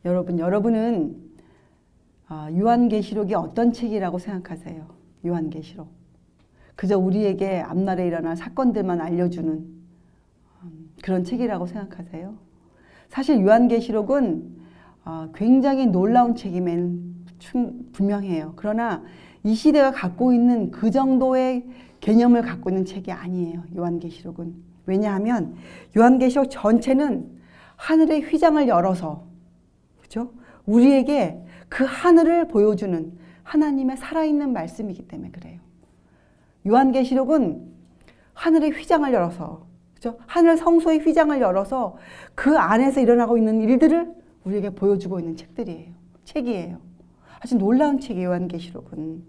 여러분은 요한계시록이 어떤 책이라고 생각하세요? 요한계시록. 그저 우리에게 앞날에 일어날 사건들만 알려주는 그런 책이라고 생각하세요? 사실 요한계시록은 굉장히 놀라운 책임엔 분명해요. 그러나 이 시대가 갖고 있는 그 정도의 개념을 갖고 있는 책이 아니에요. 요한계시록은. 왜냐하면 요한계시록 전체는 하늘의 휘장을 열어서, 그렇죠? 우리에게 그 하늘을 보여주는 하나님의 살아있는 말씀이기 때문에 그래요. 요한계시록은 하늘의 휘장을 열어서, 그렇죠? 하늘 성소의 휘장을 열어서 그 안에서 일어나고 있는 일들을 우리에게 보여주고 있는 책이에요. 아주 놀라운 책이에요, 요한계시록은.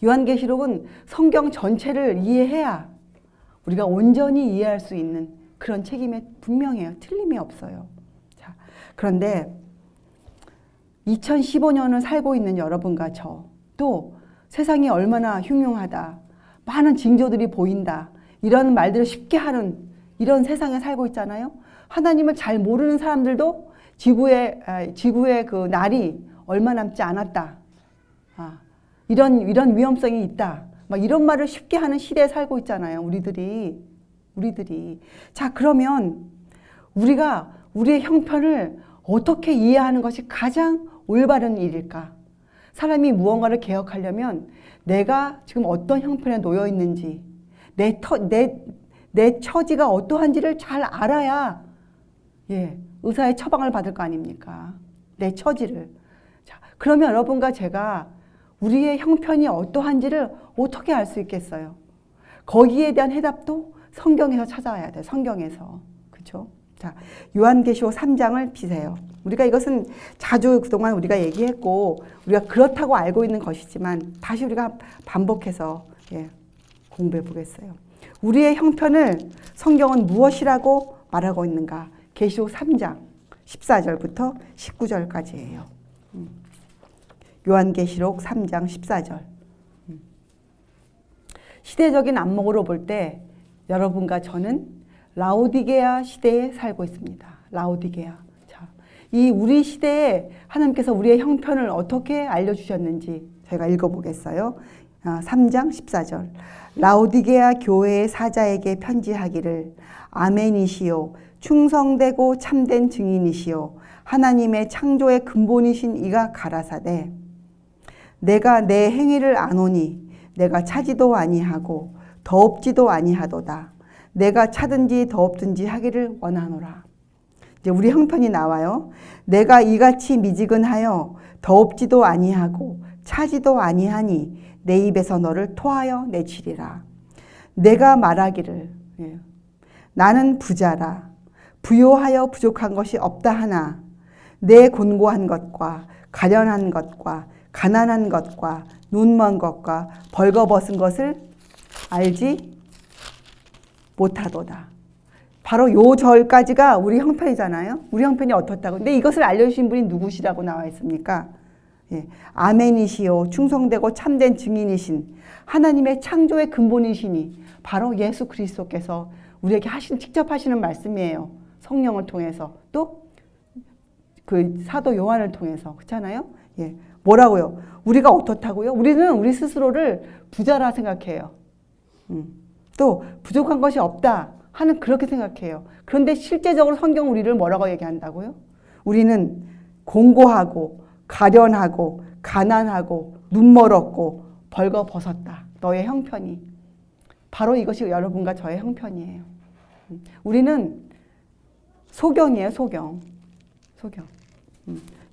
요한계시록은 성경 전체를 이해해야 우리가 온전히 이해할 수 있는 그런 책임에 분명해요. 틀림이 없어요. 자, 그런데 2015년을 살고 있는 여러분과 저, 또 세상이 얼마나 흉흉하다, 많은 징조들이 보인다, 이런 말들을 쉽게 하는 이런 세상에 살고 있잖아요. 하나님을 잘 모르는 사람들도 지구의 그 날이 얼마 남지 않았다, 이런 위험성이 있다, 막 이런 말을 쉽게 하는 시대에 살고 있잖아요. 우리들이. 자, 그러면 우리가 우리의 형편을 어떻게 이해하는 것이 가장 올바른 일일까? 사람이 무언가를 개혁하려면 내가 지금 어떤 형편에 놓여 있는지, 내 처지가 어떠한지를 잘 알아야 의사의 처방을 받을 거 아닙니까? 내 처지를. 자, 그러면 여러분과 제가 우리의 형편이 어떠한지를 어떻게 알 수 있겠어요? 거기에 대한 해답도 성경에서 찾아와야 돼요. 성경에서. 그렇죠? 자, 요한계시록 3장을 피세요. 우리가 이것은 자주 그동안 우리가 얘기했고 우리가 그렇다고 알고 있는 것이지만 다시 우리가 반복해서 공부해 보겠어요. 우리의 형편을 성경은 무엇이라고 말하고 있는가? 계시록 3장 14절부터 19절까지예요. 요한계시록 3장 14절. 시대적인 안목으로 볼 때 여러분과 저는 라오디게아 시대에 살고 있습니다. 라오디게아. 자, 이 우리 시대에 하나님께서 우리의 형편을 어떻게 알려주셨는지 제가 읽어보겠어요. 3장 14절. 라오디게아 교회의 사자에게 편지하기를 아멘이시요 충성되고 참된 증인이시요 하나님의 창조의 근본이신 이가 가라사대 내가 내 행위를 아노니 내가 차지도 아니하고 더없지도 아니하도다. 내가 차든지 더없든지 하기를 원하노라. 이제 우리 형편이 나와요. 내가 이같이 미지근하여 더없지도 아니하고 차지도 아니하니 내 입에서 너를 토하여 내치리라. 내가 말하기를 나는 부자라. 부요하여 부족한 것이 없다 하나 내 곤고한 것과 가련한 것과 가난한 것과 눈먼 것과 벌거벗은 것을 알지 못하도다. 바로 요 절까지가 우리 형편이잖아요. 우리 형편이 어떻다고. 근데 이것을 알려주신 분이 누구시라고 나와 있습니까? 아멘이시요 충성되고 참된 증인이신 하나님의 창조의 근본이시니 바로 예수 그리스도께서 우리에게 직접 하시는 말씀이에요. 성령을 통해서 또 그 사도 요한을 통해서. 그렇잖아요? 뭐라고요? 우리가 어떻다고요? 우리는 우리 스스로를 부자라 생각해요. 또 부족한 것이 없다 하는 그렇게 생각해요. 그런데 실제적으로 성경은 우리를 뭐라고 얘기한다고요? 우리는 공고하고 가련하고 가난하고 눈멀었고 벌거벗었다. 너의 형편이. 바로 이것이 여러분과 저의 형편이에요. 우리는 소경이에요. 소경.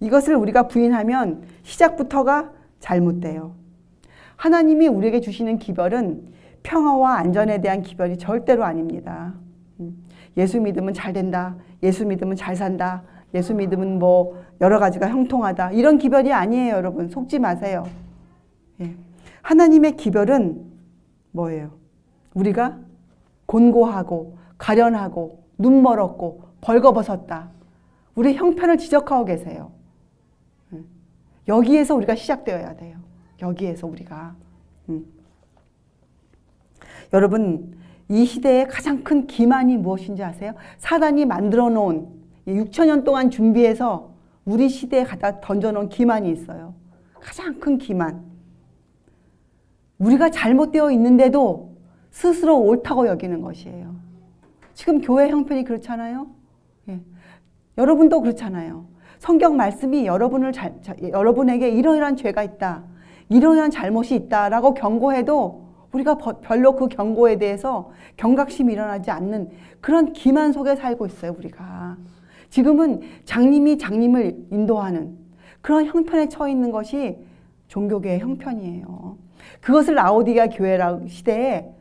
이것을 우리가 부인하면 시작부터가 잘못돼요. 하나님이 우리에게 주시는 기별은 평화와 안전에 대한 기별이 절대로 아닙니다. 예수 믿으면 잘 된다. 예수 믿으면 잘 산다. 예수 믿으면 뭐 여러 가지가 형통하다. 이런 기별이 아니에요, 여러분. 속지 마세요. 하나님의 기별은 뭐예요? 우리가 곤고하고 가련하고 눈멀었고 벌거벗었다. 우리 형편을 지적하고 계세요. 여기에서 우리가 시작되어야 돼요. 여기에서 우리가. 여러분, 이 시대의 가장 큰 기만이 무엇인지 아세요? 사단이 만들어 놓은 6,000년 동안 준비해서 우리 시대에 갖다 던져놓은 기만이 있어요. 가장 큰 기만. 우리가 잘못되어 있는데도 스스로 옳다고 여기는 것이에요. 지금 교회 형편이 그렇잖아요. 예. 여러분도 그렇잖아요. 성경 말씀이 여러분에게 이러이러한 죄가 있다, 이러이러한 잘못이 있다라고 경고해도 우리가 별로 그 경고에 대해서 경각심이 일어나지 않는 그런 기만 속에 살고 있어요, 우리가. 지금은 장님이 장님을 인도하는 그런 형편에 처해 있는 것이 종교계의 형편이에요. 그것을 라오디게아 교회 시대에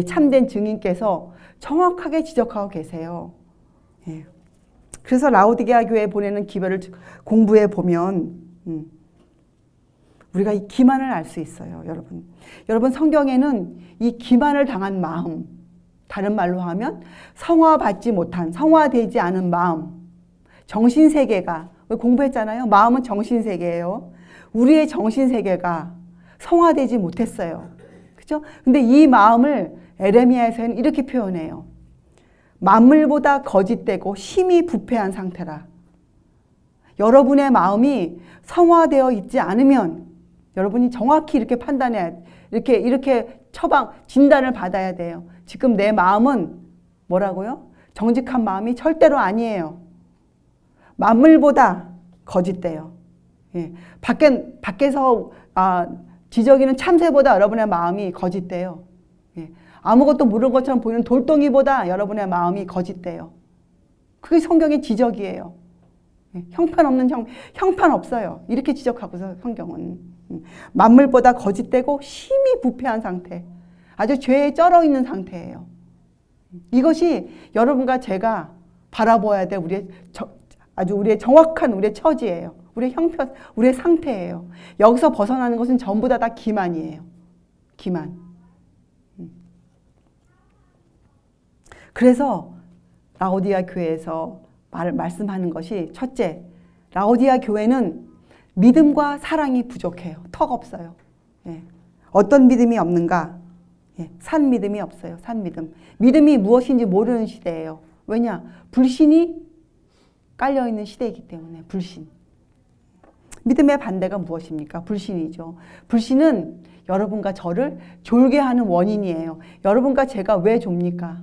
참된 증인께서 정확하게 지적하고 계세요. 예. 그래서 라오디게아 교회에 보내는 기별을 공부해 보면 우리가 이 기만을 알 수 있어요, 여러분. 여러분, 성경에는 이 기만을 당한 마음, 다른 말로 하면 성화받지 못한, 성화되지 않은 마음, 정신세계가, 공부했잖아요. 마음은 정신세계예요. 우리의 정신세계가 성화되지 못했어요. 그죠? 근데 이 마음을 에레미야에서는 이렇게 표현해요. 만물보다 거짓되고 심히 부패한 상태라. 여러분의 마음이 성화되어 있지 않으면 여러분이 정확히 이렇게 판단해야, 이렇게 진단을 받아야 돼요. 지금 내 마음은 뭐라고요? 정직한 마음이 절대로 아니에요. 만물보다 거짓돼요. 예. 밖에서 지저귀는 참새보다 여러분의 마음이 거짓돼요. 예. 아무것도 모르는 것처럼 보이는 돌덩이보다 여러분의 마음이 거짓돼요. 그게 성경의 지적이에요. 예. 형편 없어요. 이렇게 지적하고서 성경은 만물보다 거짓되고 심히 부패한 상태, 아주 죄에 쩔어 있는 상태예요. 이것이 여러분과 제가 바라보아야 될 우리의 정확한 우리의 처지예요. 우리의 형편, 우리의 상태예요. 여기서 벗어나는 것은 전부 다 기만이에요. 기만. 그래서 라오디게아 교회에서 말씀하는 것이, 첫째, 라오디게아 교회는 믿음과 사랑이 부족해요. 턱없어요. 예. 어떤 믿음이 없는가? 예. 산 믿음이 없어요. 산 믿음. 믿음이 무엇인지 모르는 시대예요. 왜냐? 불신이 깔려있는 시대이기 때문에. 불신. 믿음의 반대가 무엇입니까? 불신이죠. 불신은 여러분과 저를 졸게 하는 원인이에요. 여러분과 제가 왜 좁니까?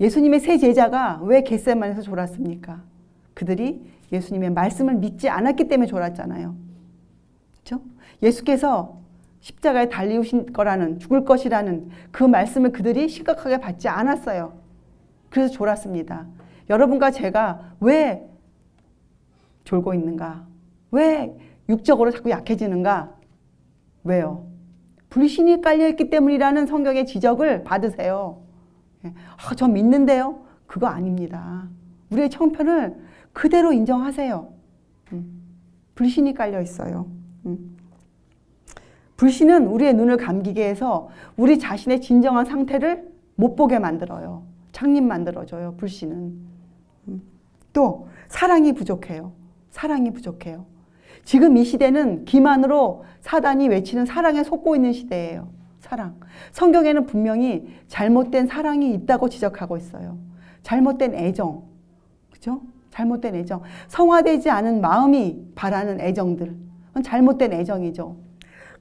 예수님의 세 제자가 왜 겟세마네에서 졸았습니까? 그들이 예수님의 말씀을 믿지 않았기 때문에 졸았잖아요. 그렇죠? 예수께서 십자가에 달리우신 거라는, 죽을 것이라는 그 말씀을 그들이 심각하게 받지 않았어요. 그래서 졸았습니다. 여러분과 제가 왜 졸고 있는가? 왜 육적으로 자꾸 약해지는가? 왜요? 불신이 깔려있기 때문이라는 성경의 지적을 받으세요. 저 믿는데요? 그거 아닙니다. 우리의 형편을 그대로 인정하세요. 불신이 깔려 있어요. 불신은 우리의 눈을 감기게 해서 우리 자신의 진정한 상태를 못 보게 만들어요. 장님 만들어줘요, 불신은. 또 사랑이 부족해요. 사랑이 부족해요. 지금 이 시대는 기만으로 사단이 외치는 사랑에 속고 있는 시대예요. 사랑. 성경에는 분명히 잘못된 사랑이 있다고 지적하고 있어요. 잘못된 애정. 그죠? 잘못된 애정. 성화되지 않은 마음이 바라는 애정들. 그건 잘못된 애정이죠.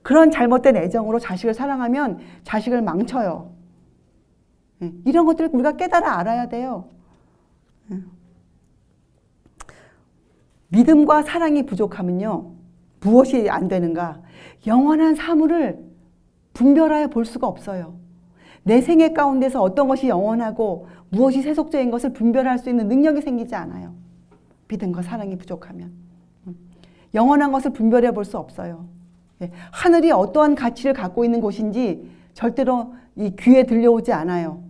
그런 잘못된 애정으로 자식을 사랑하면 자식을 망쳐요. 이런 것들을 우리가 깨달아 알아야 돼요. 믿음과 사랑이 부족하면요, 무엇이 안 되는가? 영원한 사물을 분별하여 볼 수가 없어요. 내 생애 가운데서 어떤 것이 영원하고 무엇이 세속적인 것을 분별할 수 있는 능력이 생기지 않아요. 믿음과 사랑이 부족하면. 영원한 것을 분별해 볼 수 없어요. 하늘이 어떠한 가치를 갖고 있는 곳인지 절대로 이 귀에 들려오지 않아요.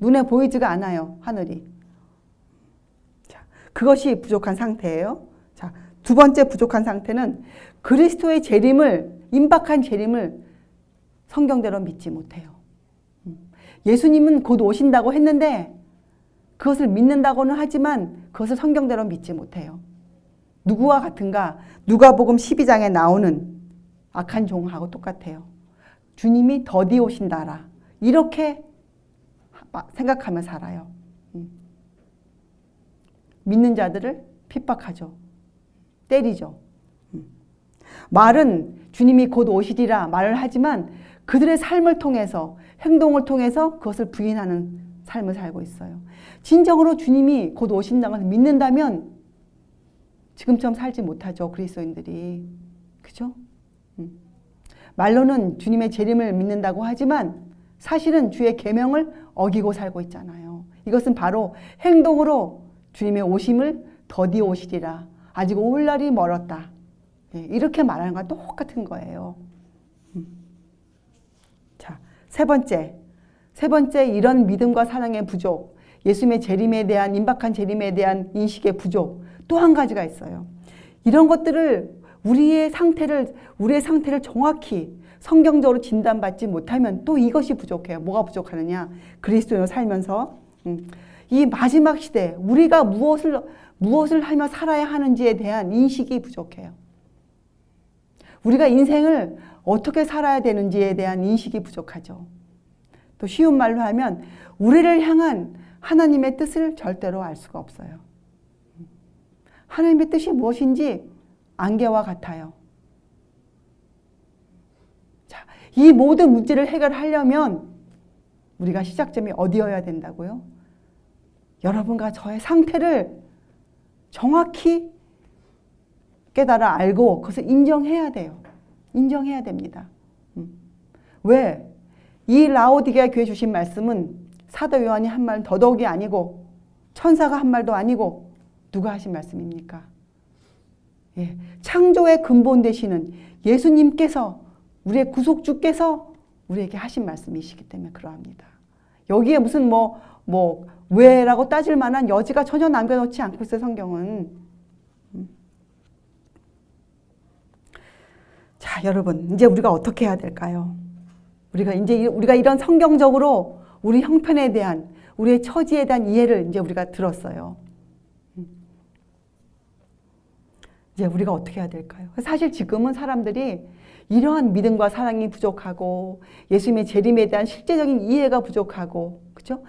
눈에 보이지가 않아요, 하늘이. 자, 그것이 부족한 상태예요. 자, 두 번째 부족한 상태는 그리스도의 임박한 재림을 성경대로 믿지 못해요. 예수님은 곧 오신다고 했는데 그것을 믿는다고는 하지만 그것을 성경대로 믿지 못해요. 누구와 같은가? 누가복음 12장에 나오는 악한 종하고 똑같아요. 주님이 더디 오신다라. 이렇게 생각하며 살아요. 믿는 자들을 핍박하죠. 때리죠. 말은 주님이 곧 오시리라 말을 하지만 그들의 삶을 통해서, 행동을 통해서 그것을 부인하는 삶을 살고 있어요. 진정으로 주님이 곧 오신다는 것을 믿는다면 지금처럼 살지 못하죠, 그리스도인들이. 그죠? 말로는 주님의 재림을 믿는다고 하지만 사실은 주의 계명을 어기고 살고 있잖아요. 이것은 바로 행동으로 주님의 오심을 더디 오시리라, 아직 올 날이 멀었다, 이렇게 말하는 거랑 똑같은 거예요. 자, 세 번째, 이런 믿음과 사랑의 부족, 예수님의 재림에 대한, 임박한 재림에 대한 인식의 부족, 또 한 가지가 있어요. 이런 것들을 우리의 상태를 정확히 성경적으로 진단받지 못하면 또 이것이 부족해요. 뭐가 부족하느냐? 그리스도인으로 살면서 이 마지막 시대 우리가 무엇을 하며 살아야 하는지에 대한 인식이 부족해요. 우리가 인생을 어떻게 살아야 되는지에 대한 인식이 부족하죠. 또 쉬운 말로 하면 우리를 향한 하나님의 뜻을 절대로 알 수가 없어요. 하나님의 뜻이 무엇인지 안개와 같아요. 자, 이 모든 문제를 해결하려면 우리가 시작점이 어디여야 된다고요? 여러분과 저의 상태를 정확히 깨달아 알고 그것을 인정해야 돼요. 인정해야 됩니다. 왜? 이 라오디게아 교회 주신 말씀은 사도 요한이 한 말 더더욱이 아니고 천사가 한 말도 아니고 누가 하신 말씀입니까? 예, 창조의 근본 되시는 예수님께서, 우리의 구속주께서 우리에게 하신 말씀이시기 때문에 그러합니다. 여기에 무슨 왜라고 따질 만한 여지가 전혀 남겨놓지 않고 있어요, 성경은. 자, 여러분, 이제 우리가 어떻게 해야 될까요? 우리가 이런 성경적으로 우리 형편에 대한, 우리의 처지에 대한 이해를 이제 우리가 들었어요. 이제 우리가 어떻게 해야 될까요? 사실 지금은 사람들이 이러한 믿음과 사랑이 부족하고 예수님의 재림에 대한 실제적인 이해가 부족하고, 그렇죠?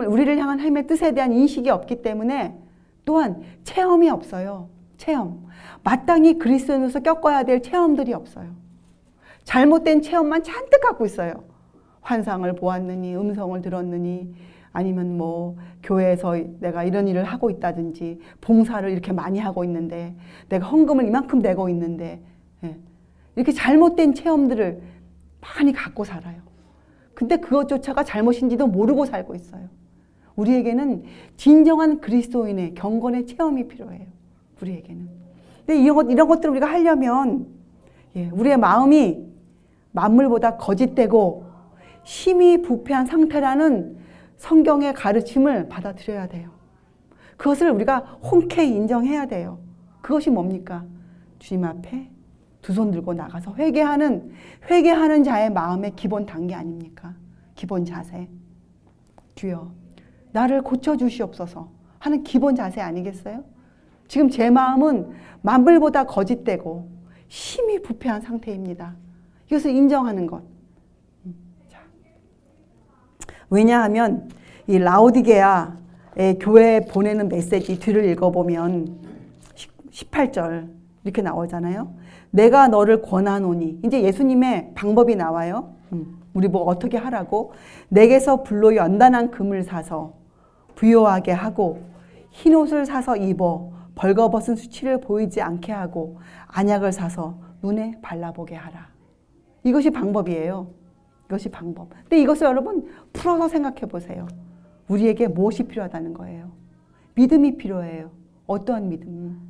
우리를 향한 하나님의 뜻에 대한 인식이 없기 때문에 또한 체험이 없어요. 체험. 마땅히 그리스도인으로서 겪어야 될 체험들이 없어요. 잘못된 체험만 잔뜩 갖고 있어요. 환상을 보았느니, 음성을 들었느니, 아니면 교회에서 내가 이런 일을 하고 있다든지, 봉사를 이렇게 많이 하고 있는데, 내가 헌금을 이만큼 내고 있는데, 이렇게 잘못된 체험들을 많이 갖고 살아요. 근데 그것조차가 잘못인지도 모르고 살고 있어요. 우리에게는 진정한 그리스도인의 경건의 체험이 필요해요. 우리에게는. 근데 이런 것들을 우리가 하려면 우리의 마음이 만물보다 거짓되고 심히 부패한 상태라는 성경의 가르침을 받아들여야 돼요. 그것을 우리가 흔쾌히 인정해야 돼요. 그것이 뭡니까? 주님 앞에 두 손 들고 나가서 회개하는 자의 마음의 기본 단계 아닙니까? 기본 자세. 주여, 나를 고쳐주시옵소서 하는 기본 자세 아니겠어요? 지금 제 마음은 만물보다 거짓되고 심히 부패한 상태입니다. 이것을 인정하는 것. 왜냐하면 이 라오디게아의 교회에 보내는 메시지 뒤를 읽어보면 18절 이렇게 나오잖아요. 내가 너를 권하노니, 이제 예수님의 방법이 나와요. 우리 어떻게 하라고? 내게서 불로 연단한 금을 사서 부요하게 하고 흰옷을 사서 입어 벌거벗은 수치를 보이지 않게 하고 안약을 사서 눈에 발라보게 하라. 이것이 방법이에요. 이것이 방법. 근데 이것을 여러분 풀어서 생각해 보세요. 우리에게 무엇이 필요하다는 거예요? 믿음이 필요해요. 어떠한 믿음?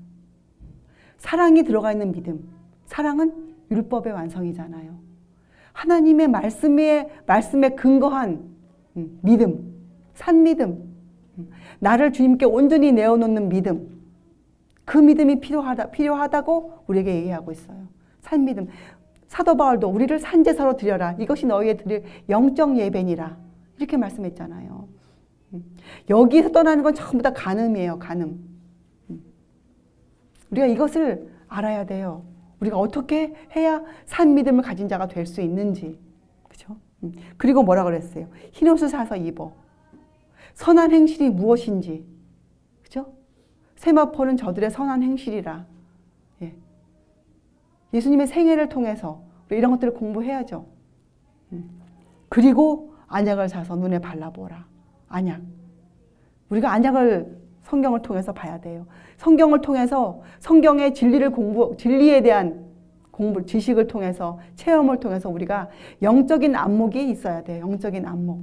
사랑이 들어가 있는 믿음. 사랑은 율법의 완성이잖아요. 하나님의 말씀에 근거한 믿음, 산 믿음, 나를 주님께 온전히 내어놓는 믿음, 그 믿음이 필요하다고 우리에게 얘기하고 있어요. 산 믿음. 사도 바울도 우리를 산제사로 드려라. 이것이 너희의 드릴 영적 예배니라. 이렇게 말씀했잖아요. 여기서 떠나는 건 전부 다 간음이에요. 간음. 우리가 이것을 알아야 돼요. 우리가 어떻게 해야 산 믿음을 가진 자가 될 수 있는지. 그렇죠? 그리고 뭐라 그랬어요? 흰옷을 사서 입어. 선한 행실이 무엇인지. 그렇죠? 세마포는 저들의 선한 행실이라. 예. 예수님의 생애를 통해서 우리 이런 것들을 공부해야죠. 그리고 안약을 사서 눈에 발라보라. 안약. 우리가 안약을 성경을 통해서 봐야 돼요. 성경을 통해서 성경의 진리에 대한 지식을 통해서, 체험을 통해서 우리가 영적인 안목이 있어야 돼요. 영적인 안목.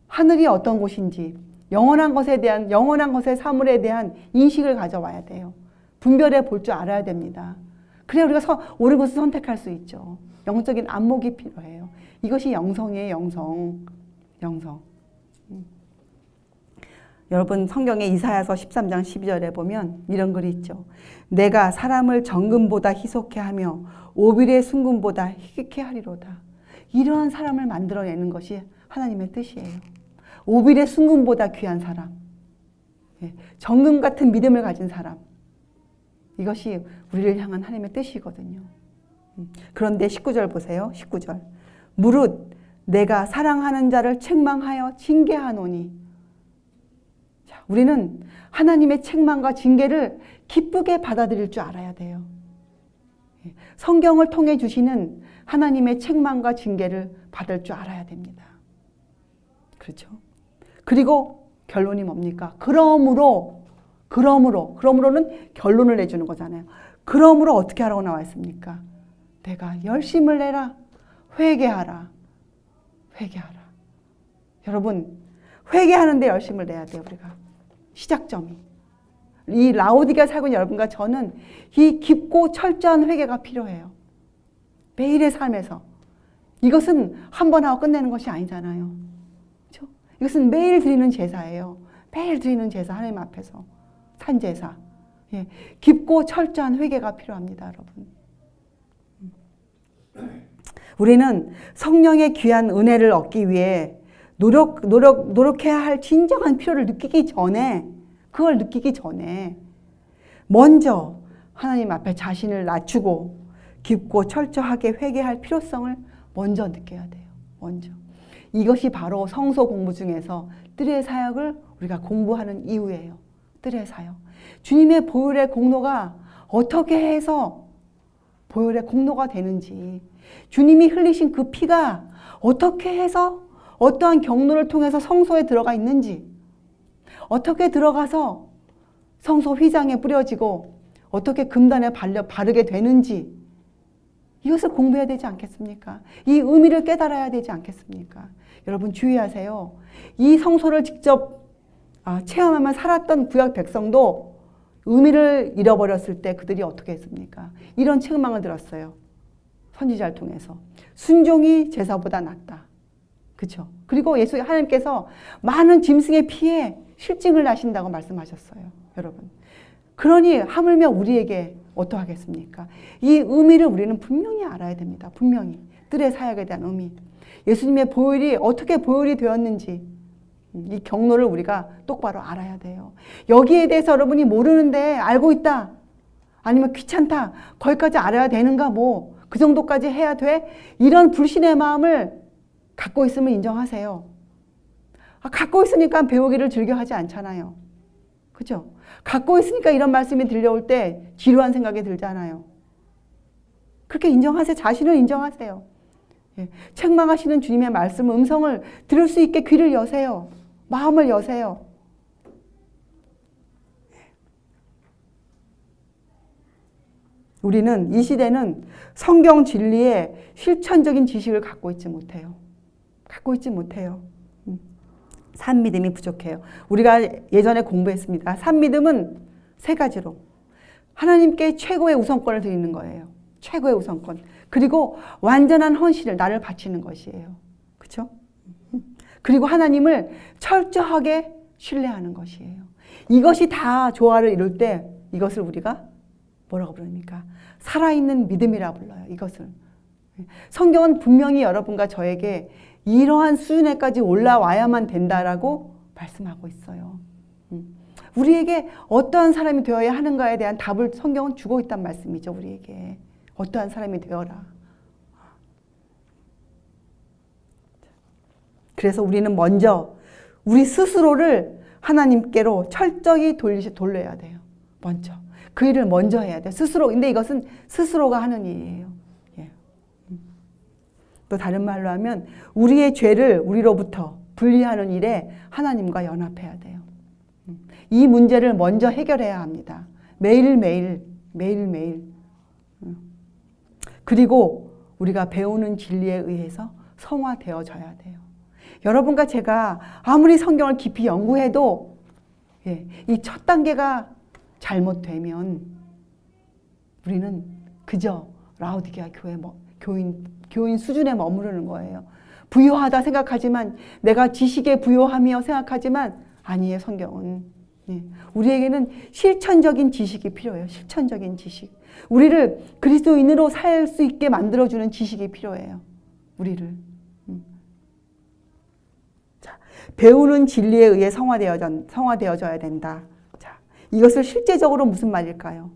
하늘이 어떤 곳인지, 영원한 것의 사물에 대한 인식을 가져와야 돼요. 분별해 볼 줄 알아야 됩니다. 그래야 우리가 옳은 것을 선택할 수 있죠. 영적인 안목이 필요해요. 이것이 영성이에요. 영성. 여러분, 성경의 이사야서 13장 12절에 보면 이런 글이 있죠. 내가 사람을 정금보다 희속해 하며 오빌의 순금보다 희귀케 하리로다. 이러한 사람을 만들어내는 것이 하나님의 뜻이에요. 오빌의 순금보다 귀한 사람, 정금 같은 믿음을 가진 사람, 이것이 우리를 향한 하나님의 뜻이거든요. 그런데 19절 보세요. 19절. 무릇 내가 사랑하는 자를 책망하여 징계하노니. 자, 우리는 하나님의 책망과 징계를 기쁘게 받아들일 줄 알아야 돼요. 성경을 통해 주시는 하나님의 책망과 징계를 받을 줄 알아야 됩니다. 그렇죠? 그리고 결론이 뭡니까? 그러므로는 결론을 내주는 거잖아요. 그러므로 어떻게 하라고 나와 있습니까? 내가 열심을 내라. 회개하라. 여러분, 회개하는데 열심을 내야 돼요. 우리가. 시작점이. 이 라오디게아 살고 있는 여러분과 저는 이 깊고 철저한 회개가 필요해요. 매일의 삶에서. 이것은 한 번 하고 끝내는 것이 아니잖아요. 그렇죠? 이것은 매일 드리는 제사예요. 매일 드리는 제사, 하나님 앞에서. 산제사. 예. 깊고 철저한 회개가 필요합니다, 여러분. 우리는 성령의 귀한 은혜를 얻기 위해 노력해야 할 진정한 필요를 그걸 느끼기 전에 먼저 하나님 앞에 자신을 낮추고 깊고 철저하게 회개할 필요성을 먼저 느껴야 돼요. 먼저. 이것이 바로 성서 공부 중에서 뜰의 사역을 우리가 공부하는 이유예요. 뜰의 사역. 주님의 보혈의 공로가 어떻게 해서 보혈의 공로가 되는지, 주님이 흘리신 그 피가 어떻게 해서 어떠한 경로를 통해서 성소에 들어가 있는지, 어떻게 들어가서 성소 휘장에 뿌려지고 어떻게 금단에 바르게 되는지, 이것을 공부해야 되지 않겠습니까? 이 의미를 깨달아야 되지 않겠습니까? 여러분 주의하세요. 이 성소를 직접 체험하며 살았던 구약 백성도 의미를 잃어버렸을 때 그들이 어떻게 했습니까? 이런 책망을 들었어요. 선지자를 통해서. 순종이 제사보다 낫다. 그렇죠? 그리고 하나님께서 많은 짐승의 피에 실증을 나신다고 말씀하셨어요. 여러분. 그러니 하물며 우리에게 어떠하겠습니까? 이 의미를 우리는 분명히 알아야 됩니다. 분명히. 뜰의 사역에 대한 의미. 예수님의 보혈이 어떻게 보혈이 되었는지 이 경로를 우리가 똑바로 알아야 돼요. 여기에 대해서 여러분이 모르는데 알고 있다. 아니면 귀찮다. 거기까지 알아야 되는가 그 정도까지 해야 돼? 이런 불신의 마음을 갖고 있으면 인정하세요. 갖고 있으니까 배우기를 즐겨하지 않잖아요. 그죠? 갖고 있으니까 이런 말씀이 들려올 때 지루한 생각이 들잖아요. 그렇게 인정하세요. 자신을 인정하세요. 예. 책망하시는 주님의 말씀, 음성을 들을 수 있게 귀를 여세요. 마음을 여세요. 우리는 이 시대는 성경 진리의 실천적인 지식을 갖고 있지 못해요. 산 믿음이 부족해요. 우리가 예전에 공부했습니다. 산 믿음은 세 가지로 하나님께 최고의 우선권을 드리는 거예요. 최고의 우선권. 그리고 완전한 헌신을 나를 바치는 것이에요. 그렇죠? 그리고 하나님을 철저하게 신뢰하는 것이에요. 이것이 다 조화를 이룰 때 이것을 우리가 뭐라고 부릅니까? 살아있는 믿음이라 불러요. 이것을. 성경은 분명히 여러분과 저에게 이러한 수준에까지 올라와야만 된다라고 말씀하고 있어요. 우리에게 어떠한 사람이 되어야 하는가에 대한 답을 성경은 주고 있단 말씀이죠. 우리에게. 어떠한 사람이 되어라. 그래서 우리는 먼저 우리 스스로를 하나님께로 철저히 돌려야 돼요. 먼저. 그 일을 먼저 해야 돼요. 스스로. 근데 이것은 스스로가 하는 일이에요. 예. 또 다른 말로 하면 우리의 죄를 우리로부터 분리하는 일에 하나님과 연합해야 돼요. 이 문제를 먼저 해결해야 합니다. 매일매일. 그리고 우리가 배우는 진리에 의해서 성화되어져야 돼요. 여러분과 제가 아무리 성경을 깊이 연구해도 이 첫 단계가 잘못되면 우리는 그저 라오디게아 교인 수준에 머무르는 거예요. 부요하다 생각하지만, 내가 지식에 부요하며 생각하지만 아니에요. 성경은 우리에게는 실천적인 지식이 필요해요. 실천적인 지식. 우리를 그리스도인으로 살 수 있게 만들어주는 지식이 필요해요. 우리를. 자, 배우는 진리에 의해 성화되어져야 된다. 자, 이것을 실제적으로 무슨 말일까요?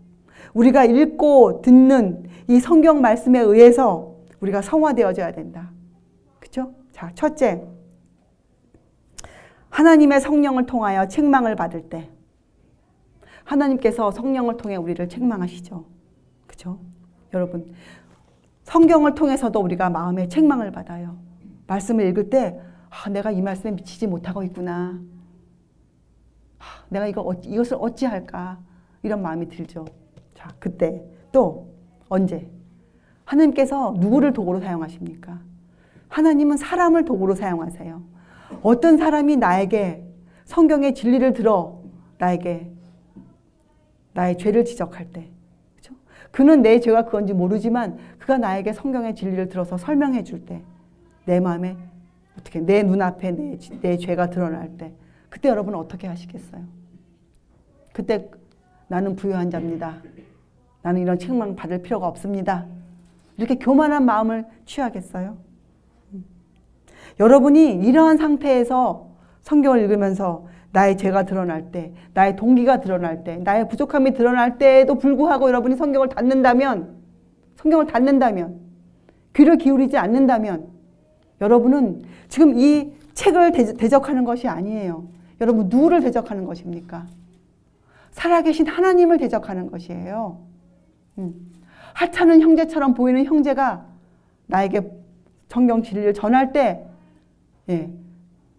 우리가 읽고 듣는 이 성경 말씀에 의해서 우리가 성화되어져야 된다. 그렇죠? 자, 첫째. 하나님의 성령을 통하여 책망을 받을 때, 하나님께서 성령을 통해 우리를 책망하시죠. 그렇죠? 여러분, 성경을 통해서도 우리가 마음에 책망을 받아요. 말씀을 읽을 때 내가 이 말씀에 미치지 못하고 있구나. 내가 이것을 어찌할까? 이런 마음이 들죠. 자, 그때 또 언제? 하나님께서 누구를 도구로 사용하십니까? 하나님은 사람을 도구로 사용하세요. 어떤 사람이 나에게 성경의 진리를 들어 나에게 나의 죄를 지적할 때, 그렇죠? 그는 내 죄가 그건지 모르지만 그가 나에게 성경의 진리를 들어서 설명해 줄 때, 내 마음에 어떻게 내 눈앞에 내 죄가 드러날 때, 그때 여러분은 어떻게 하시겠어요? 그때 나는 부요한 자입니다. 나는 이런 책망 받을 필요가 없습니다. 이렇게 교만한 마음을 취하겠어요? 여러분이 이러한 상태에서 성경을 읽으면서 나의 죄가 드러날 때, 나의 동기가 드러날 때, 나의 부족함이 드러날 때에도 불구하고 여러분이 성경을 닫는다면, 귀를 기울이지 않는다면 여러분은 지금 이 책을 대적하는 것이 아니에요. 여러분, 누구를 대적하는 것입니까? 살아계신 하나님을 대적하는 것이에요. 하찮은 형제처럼 보이는 형제가 나에게 성경 진리를 전할 때,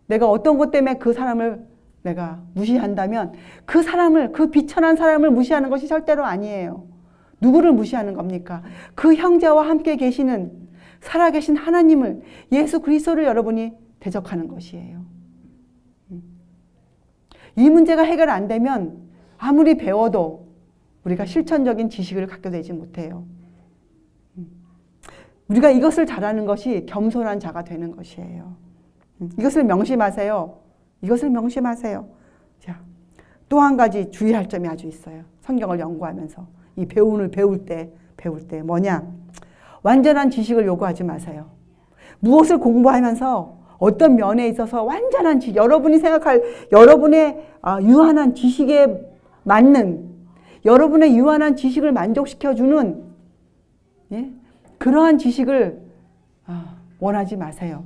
내가 어떤 것 때문에 그 사람을 내가 무시한다면 그 비천한 사람을 무시하는 것이 절대로 아니에요. 누구를 무시하는 겁니까? 그 형제와 함께 계시는 살아계신 하나님을, 예수 그리스도를 여러분이 대적하는 것이에요. 이 문제가 해결 안 되면 아무리 배워도 우리가 실천적인 지식을 갖게 되지 못해요. 우리가 이것을 잘하는 것이 겸손한 자가 되는 것이에요. 이것을 명심하세요. 자, 또 한 가지 주의할 점이 아주 있어요. 성경을 연구하면서 이 배울 때 뭐냐? 완전한 지식을 요구하지 마세요. 무엇을 공부하면서 어떤 면에 있어서 완전한 지식, 여러분이 생각할 여러분의 유한한 지식에 맞는, 여러분의 유한한 지식을 만족시켜주는 그러한 지식을 원하지 마세요.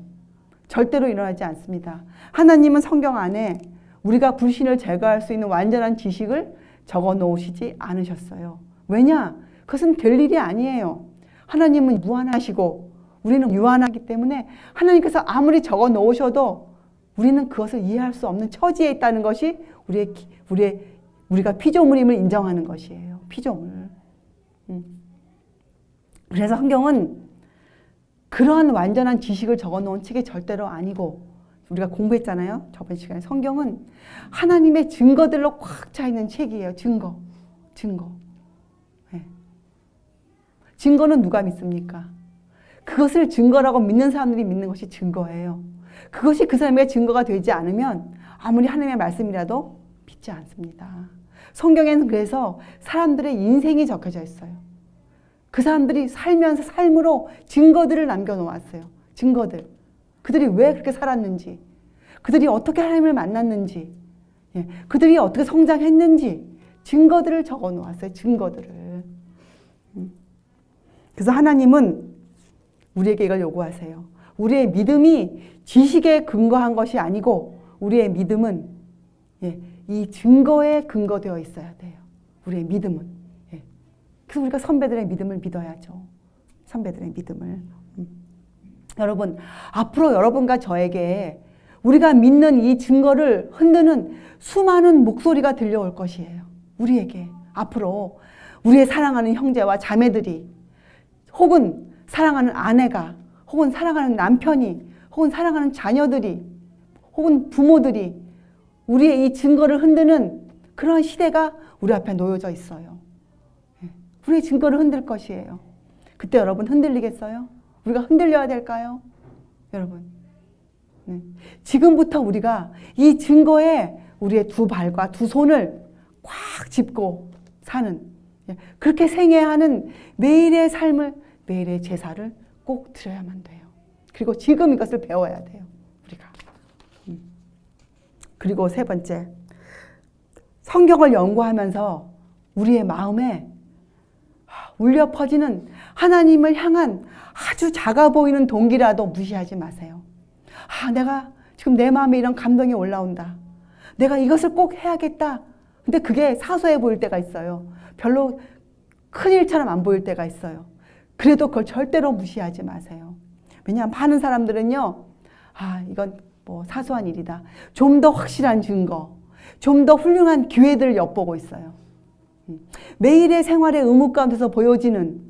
절대로 일어나지 않습니다. 하나님은 성경 안에 우리가 불신을 제거할 수 있는 완전한 지식을 적어 놓으시지 않으셨어요. 왜냐? 그것은 될 일이 아니에요. 하나님은 무한하시고 우리는 유한하기 때문에 하나님께서 아무리 적어 놓으셔도 우리는 그것을 이해할 수 없는 처지에 있다는 것이 우리가 피조물임을 인정하는 것이에요. 피조물. 그래서 성경은 그러한 완전한 지식을 적어놓은 책이 절대로 아니고, 우리가 공부했잖아요. 저번 시간에. 성경은 하나님의 증거들로 꽉 차 있는 책이에요. 증거. 증거는 누가 믿습니까? 그것을 증거라고 믿는 사람들이 믿는 것이 증거예요. 그것이 그 사람의 증거가 되지 않으면 아무리 하나님의 말씀이라도 믿지 않습니다. 성경에는 그래서 사람들의 인생이 적혀져 있어요. 그 사람들이 살면서 삶으로 증거들을 남겨놓았어요. 증거들. 그들이 왜 그렇게 살았는지, 그들이 어떻게 하나님을 만났는지, 그들이 어떻게 성장했는지 증거들을 적어놓았어요. 증거들을. 그래서 하나님은 우리에게 이걸 요구하세요. 우리의 믿음이 지식에 근거한 것이 아니고 우리의 믿음은 예, 이 증거에 근거되어 있어야 돼요. 우리의 믿음은. 예. 그래서 우리가 선배들의 믿음을 믿어야죠. 선배들의 믿음을. 여러분, 앞으로 여러분과 저에게 우리가 믿는 이 증거를 흔드는 수많은 목소리가 들려올 것이에요. 우리에게. 앞으로 우리의 사랑하는 형제와 자매들이, 혹은 사랑하는 아내가, 혹은 사랑하는 남편이, 혹은 사랑하는 자녀들이, 혹은 부모들이 우리의 이 증거를 흔드는 그런 시대가 우리 앞에 놓여져 있어요. 우리의 증거를 흔들 것이에요. 그때 여러분 흔들리겠어요? 우리가 흔들려야 될까요? 여러분, 네. 지금부터 우리가 이 증거에 우리의 두 발과 두 손을 꽉 짚고 사는, 그렇게 생애하는 매일의 삶을, 매일의 제사를 꼭 드려야만 돼요. 그리고 지금 이것을 배워야 돼요, 우리가. 그리고 세 번째, 성경을 연구하면서 우리의 마음에 울려 퍼지는 하나님을 향한 아주 작아 보이는 동기라도 무시하지 마세요. 내가 지금 내 마음에 이런 감동이 올라온다. 내가 이것을 꼭 해야겠다. 근데 그게 사소해 보일 때가 있어요. 별로 큰 일처럼 안 보일 때가 있어요. 그래도 그걸 절대로 무시하지 마세요. 왜냐하면 많은 사람들은요, 이건 뭐 사소한 일이다. 좀 더 확실한 증거, 좀 더 훌륭한 기회들을 엿보고 있어요. 매일의 생활의 의무 가운데서 보여지는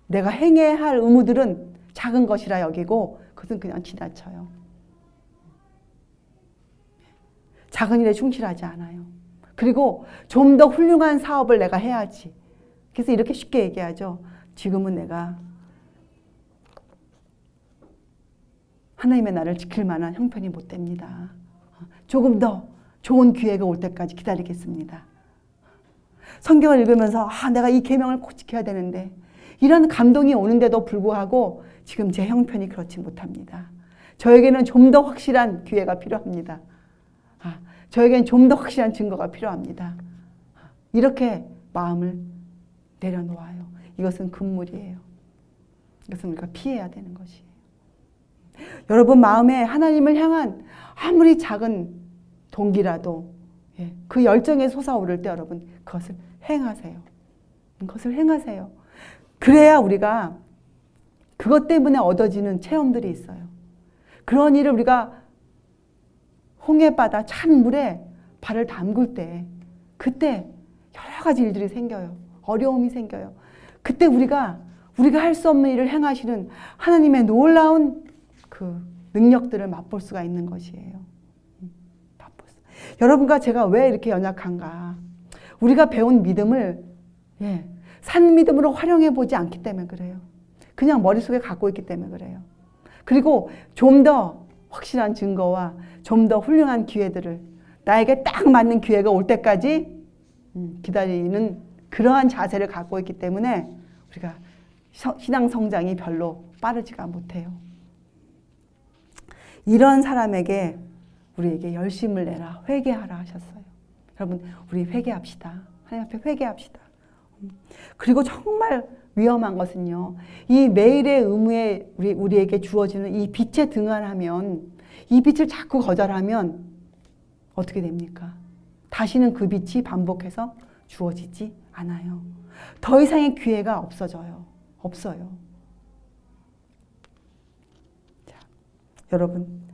내가 행해야 할 의무들은 작은 것이라 여기고 그것은 그냥 지나쳐요. 작은 일에 충실하지 않아요. 그리고 좀 더 훌륭한 사업을 내가 해야지. 그래서 이렇게 쉽게 얘기하죠. 지금은 내가 하나님의 나를 지킬 만한 형편이 못 됩니다. 조금 더 좋은 기회가 올 때까지 기다리겠습니다. 성경을 읽으면서 내가 이 계명을 꼭 지켜야 되는데, 이런 감동이 오는데도 불구하고 지금 제 형편이 그렇지 못합니다. 저에게는 좀 더 확실한 기회가 필요합니다. 저에게는 좀 더 확실한 증거가 필요합니다. 이렇게 마음을 내려놓아요. 이것은 금물이에요. 이것은 우리가 피해야 되는 것이에요. 여러분 마음에 하나님을 향한 아무리 작은 동기라도 그 열정에 솟아오를 때 여러분 그것을 행하세요. 그것을 행하세요. 그래야 우리가 그것 때문에 얻어지는 체험들이 있어요. 그런 일을 우리가 홍해바다 찬물에 발을 담글 때, 그때 여러 가지 일들이 생겨요. 어려움이 생겨요. 그때 우리가 할 수 없는 일을 행하시는 하나님의 놀라운 그 능력들을 맛볼 수가 있는 것이에요. 여러분과 제가 왜 이렇게 연약한가? 우리가 배운 믿음을 산 믿음으로 활용해 보지 않기 때문에 그래요. 그냥 머릿속에 갖고 있기 때문에 그래요. 그리고 좀 더 확실한 증거와 좀 더 훌륭한 기회들을, 나에게 딱 맞는 기회가 올 때까지 기다리는 그러한 자세를 갖고 있기 때문에 우리가 신앙 성장이 별로 빠르지가 못해요. 이런 사람에게 우리에게 열심을 내라, 회개하라 하셨어요. 여러분, 우리 회개합시다. 하나님 앞에 회개합시다. 그리고 정말 위험한 것은요, 이 매일의 의무에 우리에게 주어지는 이 빛에 등한하면, 이 빛을 자꾸 거절하면 어떻게 됩니까? 다시는 그 빛이 반복해서 주어지지 않아요. 더 이상의 기회가 없어져요. 없어요. 자, 여러분,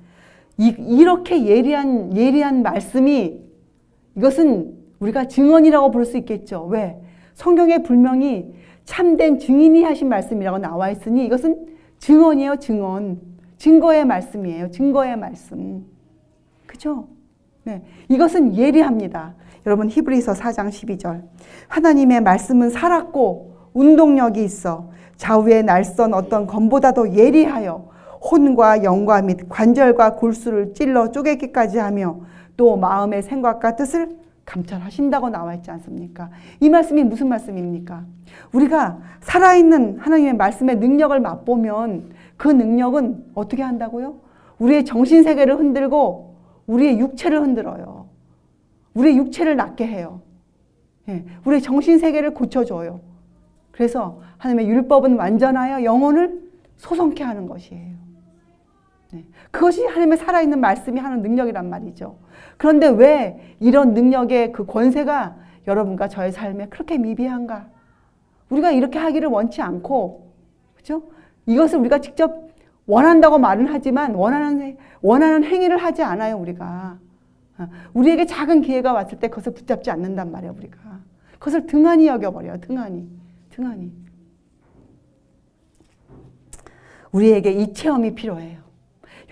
이렇게 예리한 말씀이, 이것은 우리가 증언이라고 부를 수 있겠죠. 왜? 성경에 분명히 참된 증인이 하신 말씀이라고 나와 있으니 이것은 증언이에요. 증거의 말씀이에요. 증거의 말씀. 그죠? 네, 이것은 예리합니다. 여러분, 히브리서 4장 12절. 하나님의 말씀은 살았고 운동력이 있어 좌우의 날선 어떤 검보다도 예리하여 혼과 영과 및 관절과 골수를 찔러 쪼개기까지 하며 또 마음의 생각과 뜻을 감찰하신다고 나와 있지 않습니까? 이 말씀이 무슨 말씀입니까? 우리가 살아있는 하나님의 말씀의 능력을 맛보면 그 능력은 어떻게 한다고요? 우리의 정신세계를 흔들고 우리의 육체를 흔들어요. 우리의 육체를 낫게 해요. 우리의 정신세계를 고쳐줘요. 그래서 하나님의 율법은 완전하여 영혼을 소성케 하는 것이에요. 그것이 하나님의 살아있는 말씀이 하는 능력이란 말이죠. 그런데 왜 이런 능력의 그 권세가 여러분과 저의 삶에 그렇게 미비한가? 우리가 이렇게 하기를 원치 않고, 그죠? 이것을 우리가 직접 원한다고 말은 하지만 원하는 행위를 하지 않아요, 우리가. 우리에게 작은 기회가 왔을 때 그것을 붙잡지 않는단 말이에요, 우리가. 그것을 등한히 여겨버려요, 등한히. 우리에게 이 체험이 필요해요.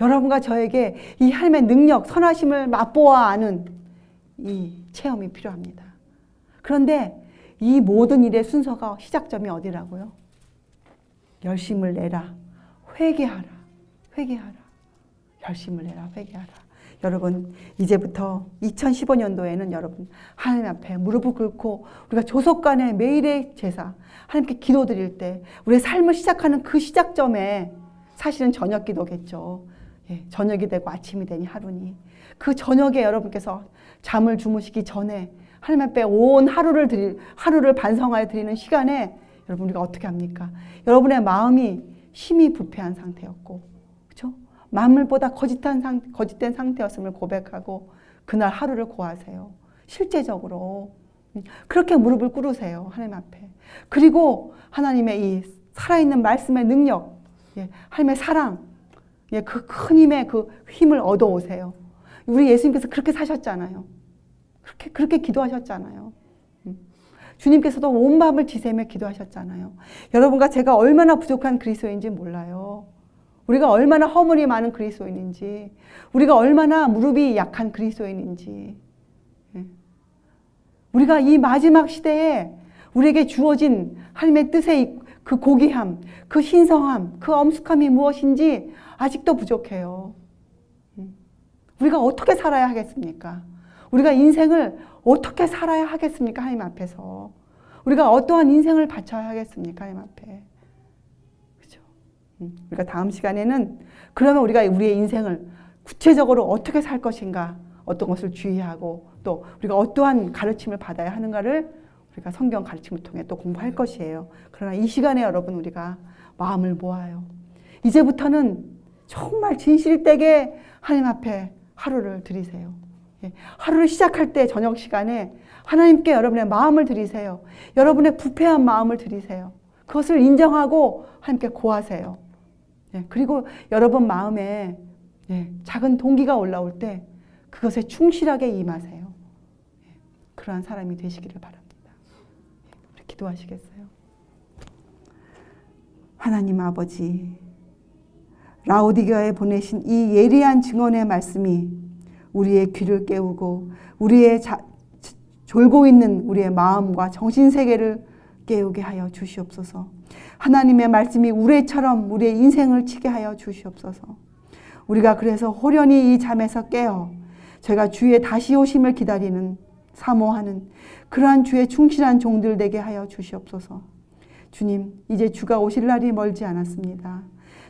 여러분과 저에게 이 하나님의 능력, 선하심을 맛보아 아는 이 체험이 필요합니다. 그런데 이 모든 일의 순서가 시작점이 어디라고요? 열심을 내라, 회개하라. 열심을 내라, 회개하라. 여러분, 이제부터 2015년도에는 여러분 하나님 앞에 무릎을 꿇고 우리가 조속간에 매일의 제사, 하나님께 기도드릴 때 우리의 삶을 시작하는 그 시작점에 사실은 저녁 기도겠죠. 예, 저녁이 되고 아침이 되니 하루니 그 저녁에 여러분께서 잠을 주무시기 전에 하나님 앞에 온 하루를 반성하여 드리는 시간에 여러분 우리가 어떻게 합니까? 여러분의 마음이 심히 부패한 상태였고, 그렇죠? 만물보다 거짓된 상태였음을 고백하고 그날 하루를 고하세요. 실제적으로 그렇게 무릎을 꿇으세요, 하나님 앞에. 그리고 하나님의 이 살아있는 말씀의 능력, 하나님의 사랑, 그 큰 힘의 그 힘을 얻어오세요. 우리 예수님께서 그렇게 사셨잖아요. 그렇게 기도하셨잖아요. 주님께서도 온 밤을 지새며 기도하셨잖아요. 여러분과 제가 얼마나 부족한 그리스도인지 몰라요. 우리가 얼마나 허물이 많은 그리스도인인지, 우리가 얼마나 무릎이 약한 그리스도인인지, 우리가 이 마지막 시대에 우리에게 주어진 하나님의 뜻의 그 고귀함, 그 신성함, 그 엄숙함이 무엇인지 아직도 부족해요. 우리가 어떻게 살아야 하겠습니까? 우리가 인생을 어떻게 살아야 하겠습니까? 하나님 앞에서. 우리가 어떠한 인생을 바쳐야 하겠습니까? 하나님 앞에. 그렇죠? 우리가 다음 시간에는 그러면 우리가 우리의 인생을 구체적으로 어떻게 살 것인가, 어떤 것을 주의하고 또 우리가 어떠한 가르침을 받아야 하는가를 우리가 성경 가르침을 통해 또 공부할 것이에요. 그러나 이 시간에 여러분 우리가 마음을 모아요. 이제부터는 정말 진실되게 하나님 앞에 하루를 드리세요. 하루를 시작할 때 저녁 시간에 하나님께 여러분의 마음을 드리세요. 여러분의 부패한 마음을 드리세요. 그것을 인정하고 하나님께 고하세요. 그리고 여러분 마음에 작은 동기가 올라올 때 그것에 충실하게 임하세요. 그러한 사람이 되시기를 바랍니다. 우리 기도하시겠어요? 하나님 아버지, 라오디게아에 보내신 이 예리한 증언의 말씀이 우리의 귀를 깨우고 우리의 졸고 있는 우리의 마음과 정신세계를 깨우게 하여 주시옵소서. 하나님의 말씀이 우레처럼 우리의 인생을 치게 하여 주시옵소서. 우리가 그래서 호련히 이 잠에서 깨어 저희가 주의 다시 오심을 기다리는, 사모하는 그러한 주의 충실한 종들 되게 하여 주시옵소서. 주님, 이제 주가 오실 날이 멀지 않았습니다.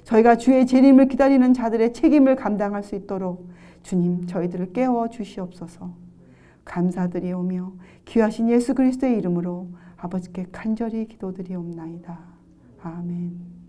저희가 주의 재림을 기다리는 자들의 책임을 감당할 수 있도록 주님, 저희들을 깨워 주시옵소서. 감사드리오며 귀하신 예수 그리스도의 이름으로 아버지께 간절히 기도드리옵나이다. 아멘.